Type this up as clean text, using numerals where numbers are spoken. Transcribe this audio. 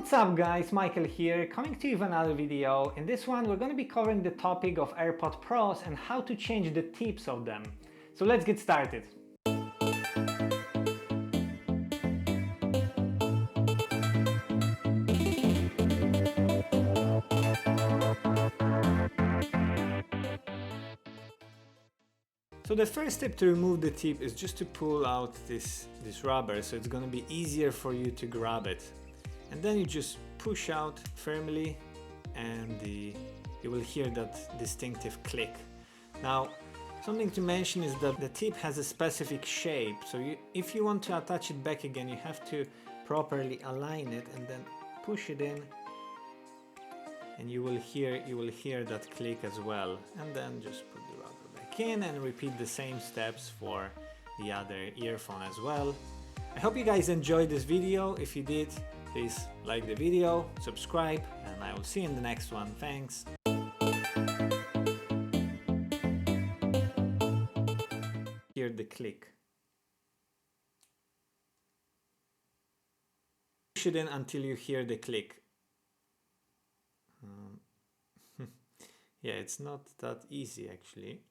What's up guys, Michael here, coming to you with another video. In this one we're going to be covering the topic of AirPods Pros and how to change the tips of them. So let's get started. So the first step to remove the tip is just to pull out this rubber, so it's going to be easier for you to grab it. And then you just push out firmly and you will hear that distinctive click. Now, something to mention is that the tip has a specific shape, so if you want to attach it back again, you have to properly align it and then push it in, and you will hear that click as well. And then just put the rubber back in and repeat the same steps for the other earphone as well. I hope you guys enjoyed this video. If you did, please like the video, subscribe, and I will see you in the next one. Thanks! Hear the click. Push it in until you hear the click. Yeah, it's not that easy actually.